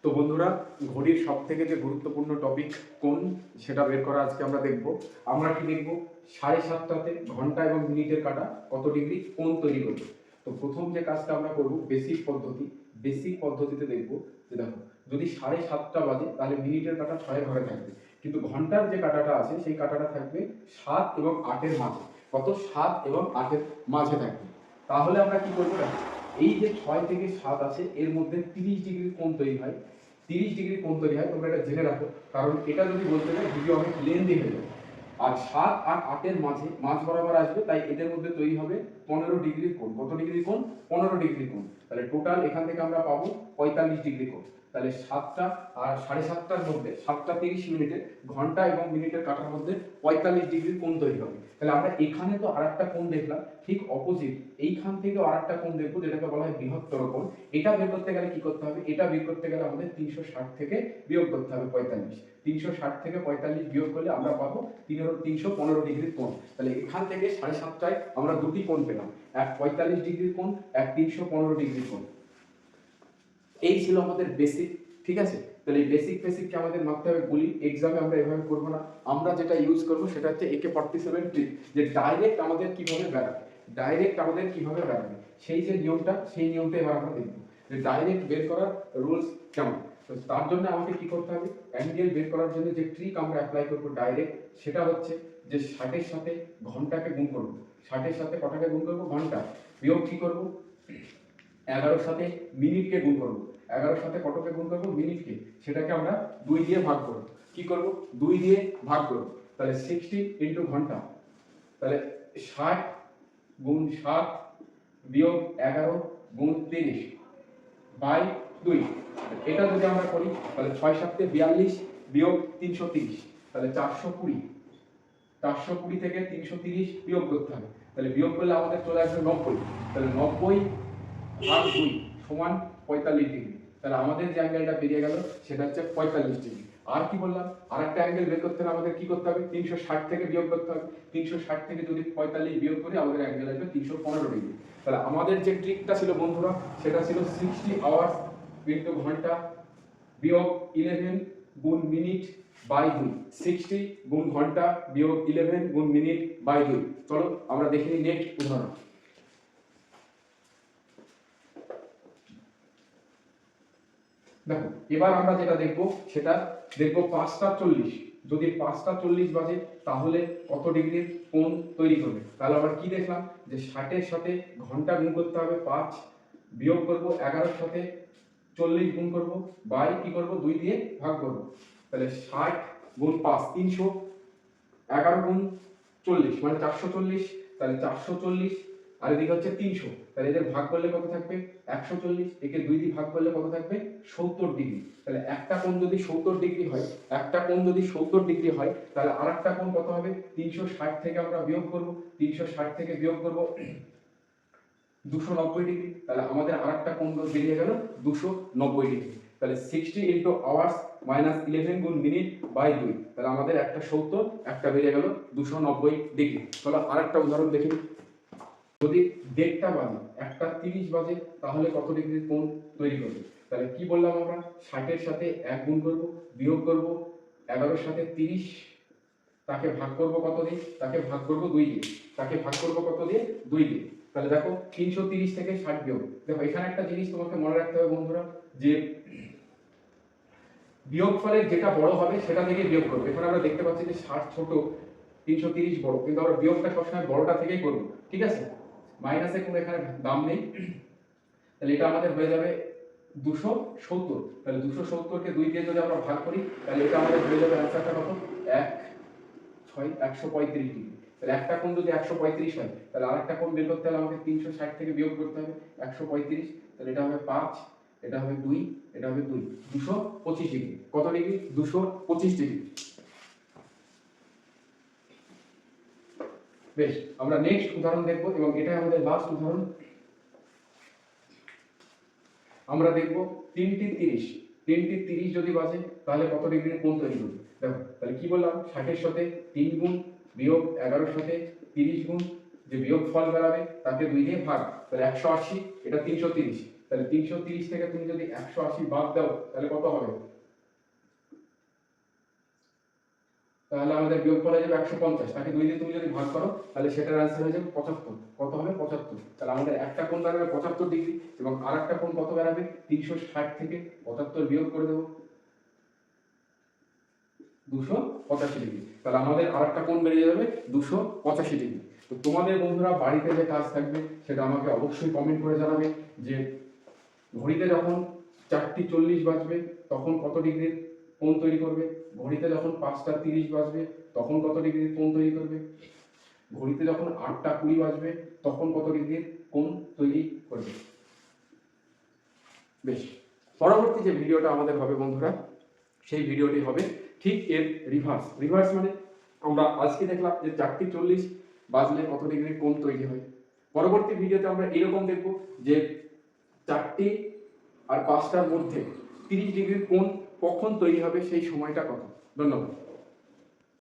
তো বন্ধুরা, ঘড়ির সব থেকে যে গুরুত্বপূর্ণ টপিক কোন সেটা বের করা আজকে আমরা দেখব। আমরা কি দেখব? 7:30টাতে ঘন্টা এবং মিনিটের কাটা কত ডিগ্রি কোণ তৈরি করবে। তো প্রথম যে কাজটা আমরা করব বেসিক পদ্ধতিতে দেখব যে দেখো, যদি 7:30টা বাজে তাহলে মিনিটের কাটা 6-এর ঘরে থাকবে, কিন্তু ঘন্টার যে কাটাটা আছে সেই কাটাটা থাকবে 7 এবং 8-এর মাঝে। কত? 7 এবং 8-এর মাঝে থাকবে। তাহলে আমরা কি করবো? এই যে 6 থেকে 7 আছে এর মধ্যে 30 ডিগ্রি কোণ তৈরি হয়। 30 ডিগ্রি কোণ তৈরি হয়, তোমরা এটা জেনে রাখো, কারণ এটা যদি বলতে যাই ভিডিও অনেক লেন্দি হয়ে যাবে। আর 7 আর 8-এর মাঝ বরাবর আসবে, তাই এদের মধ্যে তৈরি হবে 15 ডিগ্রি কোণ। কত ডিগ্রি কোণ? 15 ডিগ্রি কোণ। তাহলে টোটাল এখান থেকে আমরা পাবো 45 ডিগ্রি কোণ। তাহলে 7টা আর 7:30টার মধ্যে 7:30 ঘন্টা এবং মিনিটের কাটার মধ্যে 45 ডিগ্রি কোণ তৈরি হবে। তাহলে আমরা এখানে তো আরেকটা কোণ দেখলাম, ঠিক অপোজিট এইখান থেকে আরেকটা কোণ দেখবো যেটাকে বলা হয় বৃহত্তর কোণ। এটা বের করতে গেলে কি করতে হবে? এটা বের করতে গেলে আমাদের 360 থেকে বিয়োগ করতে হবে 45। 360 থেকে 45 বিয়োগ করলে আমরা পাবো 315 ডিগ্রি কোণ। তাহলে এখান থেকে 7:30টায় আমরা দুটি কোণ পেলাম, এক 45 ডিগ্রি কোণ, এক 315 ডিগ্রি কোণ। এই ছিল আমাদের বেসিক। ঠিক আছে, তাহলে এই বেসিককে আমাদের মারতে হবে গুলি। এক্সামে আমরা এভাবে করবো না, আমরা যেটা ইউজ করবো সেটা হচ্ছে AK-47 ট্রিক, যে ডাইরেক্ট আমাদের কিভাবে বেরাবে সেই যে নিয়মটা, সেই নিয়মটা এবার আমরা দেখবো যে ডাইরেক্ট বের করার রুলস কেমন। তো তার জন্য আমাকে কি করতে হবে? অ্যাঙ্গেল বের করার জন্য যে ট্রিক আমরা অ্যাপ্লাই করবো ডাইরেক্ট, সেটা হচ্ছে যে 60-এর সাথে ঘন্টাকে গুণ করবো। 60-এর সাথে কটাকে গুণ করবো? ঘন্টা। বিয়োগ কি করবো? 11-র সাথে মিনিটকে গুণ করবো। 11-র সাথে কতকে গুণ করবো? মিনিটকে। সেটাকে আমরা 2 দিয়ে ভাগ করবো। কি করবো? 2 দিয়ে ভাগ করবো। তাহলে 60 ইন্টু ঘন্টা, তাহলে 60 গুণ 7 বিয়োগ 11 গুণ 30 বাই 2। এটা যদি আমরা করি তাহলে 6-7 42 বিয়োগ 330, তাহলে 420। 420 থেকে 330 বিয়োগ করতে হবে, তাহলে বিয়োগ করলে আমাদের চলে আসবে 90। তাহলে 90 ভাগ 2 সমান 45 ডিগ্রি। তাহলে আমাদের যে অ্যাঙ্গেলটা বেরিয়ে গেল সেটা হচ্ছে 45 ডিগ্রি। আর কি বললাম? আরেকটা অ্যাঙ্গেল বের করতে হলে আমাদের কি করতে হবে? 360 থেকে বিয়োগ করতে হবে। 360 থেকে যদি 45 বিয়োগ করি আমাদের অ্যাঙ্গেল আসবে 315 ডিগ্রি। তাহলে আমাদের যে ট্রিকটা ছিল বন্ধুরা, সেটা ছিল 60 আওয়ার্স ইনটু ঘন্টা বিয়োগ 11 গুণ মিনিট বাই 2। 60 গুণ ঘন্টা বিয়োগ 11 গুণ মিনিট বাই 2। চলো আমরা দেখে নিই নেক্সট উদাহরণ। দেখো, এবার আমরা যেটা দেখবো সেটা দেখবো 5:40। যদি 5:40 বাজে তাহলে কত ডিগ্রির কোণ তৈরি করবে? তাহলে আমরা কি দেখলাম যে 60-এর সাথে ঘন্টা গুণ করতে হবে 5, বিয়োগ করব 11-এর সাথে 40 গুণ করব, বাই কি করব? 2 দিয়ে ভাগ করব। তাহলে 60 গুণ 5 300, 11 গুণ 40 মানে 440। তাহলে 440 আর এদিকে হচ্ছে 300, তাহলে এদের ভাগ করলে কত থাকবে? 140। একে 2 দিয়ে ভাগ করলে কত থাকবে? 70 ডিগ্রি। তাহলে একটা কোণ যদি 70 ডিগ্রি হয়, তাহলে আরেকটা কোণ কত হবে? 360 থেকে আমরা বিয়োগ করব। 360 থেকে বিয়োগ করব 290 ডিগ্রি। তাহলে আমাদের আরেকটা কোণ বেরিয়ে গেল 290 ডিগ্রি। তাহলে 60 ইনটু আওয়ার্স মাইনাস 11 গুণ মিনিট বাই 2। তাহলে আমাদের একটা 70, একটা বেরিয়ে গেল 290 ডিগ্রি। চলো আরেকটা উদাহরণ দেখি। যদি 1:30 বাজে, 1:30 বাজে, তাহলে কত ডিগ্রি কোণ তৈরি করবে? তাহলে কি বললাম আমরা? 60-এর সাথে 1 গুণ করব, বিয়োগ করব 11-এর সাথে 30, তাকে ভাগ করব কত দিয়ে? তাকে ভাগ করব 2 দিয়ে। তাকে ভাগ করব কত দিয়ে? 2 দিয়ে। তাহলে দেখো 330 থেকে 60 বিয়োগ। দেখো এখানে একটা জিনিস তোমাকে মনে রাখতে হবে বন্ধুরা, যে বিয়োগফলের যেটা বড় হবে সেটা থেকে বিয়োগ করবে। এখানে আমরা দেখতে পাচ্ছি যে 60 ছোট, 330 বড়, কিন্তু আমরা বিয়োগটা সবসময় বড়টা থেকেই করব। ঠিক আছে, মাইনাসে কোনো এখানে দাম নেই। তাহলে এটা আমাদের হয়ে যাবে 270। তাহলে 270 কে 2 দিয়ে যদি আমরা ভাগ করি তাহলে এটা আমাদের হয়ে যাবে অ্যানসারটা কত? 135 ডিগ্রি। তাহলে একটা কোণ যদি 135 হয়, তাহলে আরেকটা কোণ বের করতে হলে আমাকে 360 থেকে বিয়োগ করতে হবে 135। তাহলে এটা হবে 5, এটা হবে 2, এটা হবে 2, 225 ডিগ্রি। কত ডিগ্রি? 225 ডিগ্রি। বেশ, আমরা নেক্সট উদাহরণ দেখব এবং এটাই আমাদের লাস্ট উদাহরণ। আমরা দেখব 3:30 যদি বাজে তাহলে কত ডিগ্রির কোণ তৈরি করবে? দেখো, তাহলে কি বললাম? 60-এর সাথে 3 গুণ বিয়োগ 11-এর সাথে 30 গুণ, যে বিয়োগ ফল বেরাবে তাকে 2 দিয়ে ভাগ। তাহলে 180, এটা 330। তাহলে 330 থেকে তুমি যদি 180 বাদ দাও তাহলে কত হবে? তাহলে আমাদের বিয়োগফল হয়ে যাবে 150। তাকে 2 দিয়ে তুমি যদি ভাগ করো তাহলে সেটার आंसर হয়ে যাবে 75। কত হবে? 75। তাহলে আমাদের একটা কোণ দাঁড়াবে 75 ডিগ্রি এবং আরেকটা কোণ কত দাঁড়াবে? 360 থেকে 75 বিয়োগ করে দেব 285 ডিগ্রি। তাহলে আমাদের আরেকটা কোণ বেরিয়ে যাবে 285 ডিগ্রি। তো তোমাদের বন্ধুরা বাড়িতে যে কাজ থাকবে সেটা আমাকে অবশ্যই কমেন্ট করে জানাবে যে ঘড়িতে যখন 4:40 বাজবে তখন কত ডিগ্রির কোণ তৈরি করবে, ঘড়িতে যখন 5:30 বাজবে তখন কত ডিগ্রির কোণ তৈরি করবে, ঘড়িতে যখন 8:20 বাজবে তখন কত ডিগ্রির কোণ তৈরি করবে। বেশ, পরবর্তী যে ভিডিওটা আমাদের হবে বন্ধুরা, সেই ভিডিওটি হবে ঠিক এর রিভার্স মানে আমরা আজকে দেখলাম যে 4:40 বাজলে কত ডিগ্রির কোণ তৈরি হয়। পরবর্তী ভিডিওতে আমরা এরকম দেখব যে 4টি আর 5টার মধ্যে 30 ডিগ্রির কোণ কখন তৈরি হবে, সেই সময়টা কত। ধন্যবাদ।